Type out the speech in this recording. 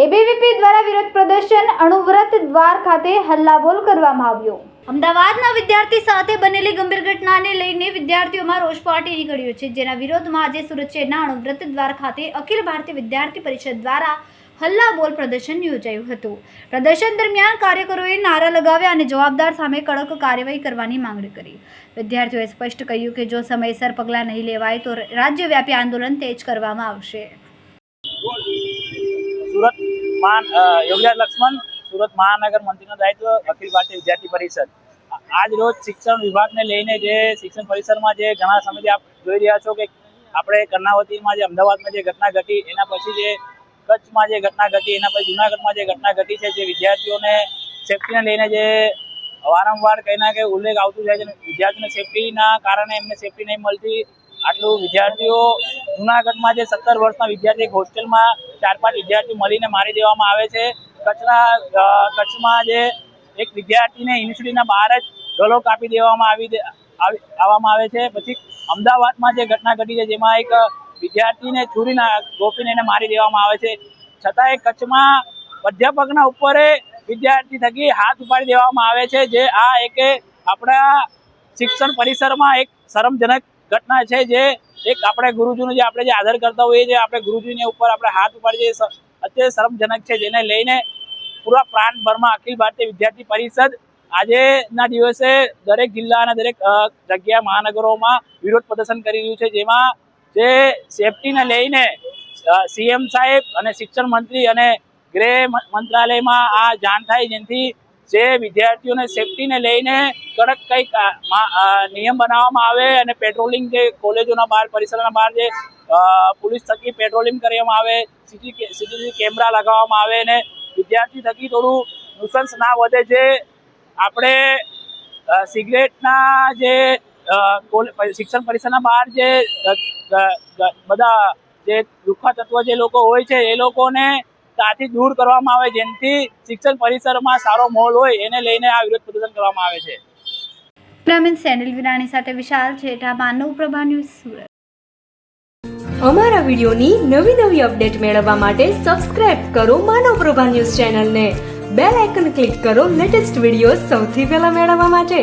ABVP દ્વારા વિરોધ પ્રદર્શન અણુવ્રત દ્વાર ખાતે હલ્લાબોલ કરવામાં આવ્યો। અમદાવાદના વિદ્યાર્થી સાથે બનેલી ગંભીર ઘટનાને લઈને વિદ્યાર્થીઓમાં રોષ ફાટી નીકળ્યો છે, જેના વિરોધમાં આજે સુરત શહેરના અણુવ્રત દ્વાર ખાતે અખિલ ભારતીય વિદ્યાર્થી પરિષદ દ્વારા હલ્લાબોલ પ્રદર્શન યોજાયું હતું। પ્રદર્શન દરમિયાન કાર્યકરોએ નારા લગાવ્યા અને જવાબદાર સામે કડક કાર્યવાહી કરવાની માંગણી કરી। વિદ્યાર્થીઓએ સ્પષ્ટ કહ્યું કે જો સમયસર પગલાં નહીં લેવાય તો રાજ્યવ્યાપી આંદોલન તેજ કરવામાં આવશે। સુરત યોગીરાજ લક્ષ્મણ સુરત મહાનગર મંત્રીનું દાયિત્વ અખિલ ભારતીય વિદ્યાર્થી પરિષદ આજ રોજ શિક્ષણ વિભાગને લઈને જે શિક્ષણ પરિસરમાં જે ઘણા સમયથી આપ જોઈ રહ્યા છો કે આપણે કર્ણાવતીમાં જે અમદાવાદમાં જે ઘટના ઘટી એના પછી જે કચ્છમાં જે ઘટના ઘટી એના પછી જૂનાગઢમાં જે ઘટના ઘટી છે, જે વિદ્યાર્થીઓને સેફટીને લઈને જે વારંવાર કંઈ ના કંઈ ઉલ્લેખ આવતું જાય છે, વિદ્યાર્થીઓને સેફટીના કારણે એમને સેફટી નહીં મળતી। આટલું વિદ્યાર્થીઓ જૂનાગઢમાં જે 17 વર્ષના વિદ્યાર્થી હોસ્ટેલમાં 4-5 વિદ્યાર્થીઓ મળીને મારી દેવામાં આવે છે। કચ્છમાં જે એક વિદ્યાર્થીને યુનિવર્સિટીના બહાર જ ગળો કાપી દેવામાં આવે છે। પછી અમદાવાદમાં જે ઘટના ઘટી છે જેમાં એક વિદ્યાર્થીને છુરીના ગોપીને એને મારી દેવામાં આવે છે, છતાંય કચ્છમાં અધ્યાપકના ઉપર વિદ્યાર્થી થકી હાથ ઉપાડી દેવામાં આવે છે, જે આ એક આપણા શિક્ષણ પરિસરમાં એક શરમજનક ઘટના છે। જે એક આપણે ગુરુજીનો જે આપણે જે આદર કરતા હોઈએ છીએ, આપણે ગુરુજીને ઉપર આપણે હાથ ઉપાડીએ અત્યંત શરમજનક છે, જેને લઈને પૂરા પ્રાંતભરમાં અખિલ ભારતીય વિદ્યાર્થી પરિષદ આજેના દિવસે દરેક જિલ્લા અને દરેક જગ્યા મહાનગરોમાં વિરોધ પ્રદર્શન કરી રહ્યું છે, જેમાં જે સેફટીને લઈને સીએમ સાહેબ અને શિક્ષણ મંત્રી અને ગૃહ મંત્રાલયમાં આ જાણ થાય, જેથી જે વિદ્યાર્થીઓને સેફટીને લઈને કડક કંઈક નિયમ બનાવવામાં આવે અને પેટ્રોલિંગ જે કોલેજોના બહાર પરિસરના બહાર જે પોલીસ થકી પેટ્રોલિંગ કરવામાં આવે, સીસીટીવી કેમેરા લગાવવામાં આવે અને વિદ્યાર્થી થકી થોડું નુસન્સ ના વધે। જે આપણે સિગરેટના જે શિક્ષણ પરિસરના બહાર જે બધા જે લુખ્ખા તત્વ જે લોકો હોય છે એ લોકોને ત્યાંથી દૂર કરવામાં આવે, જેનાથી શિક્ષણ પરિસરમાં સારો માહોલ હોય એને લઈને આ વિરોધ પ્રદર્શન કરવામાં આવે છે। પ્રમિત સેનલ વિરાણી સાથે વિશાલ છેઠા, માનવ પ્રભા ન્યૂઝ, સુરત। અમારા વિડિયોની નવી અપડેટ મેળવવા માટે સબસ્ક્રાઇબ કરો માનવ પ્રભા ન્યૂઝ ચેનલને, બેલ આઇકન ક્લિક કરો લેટેસ્ટ વિડિયો સૌથી પહેલા મેળવવા માટે।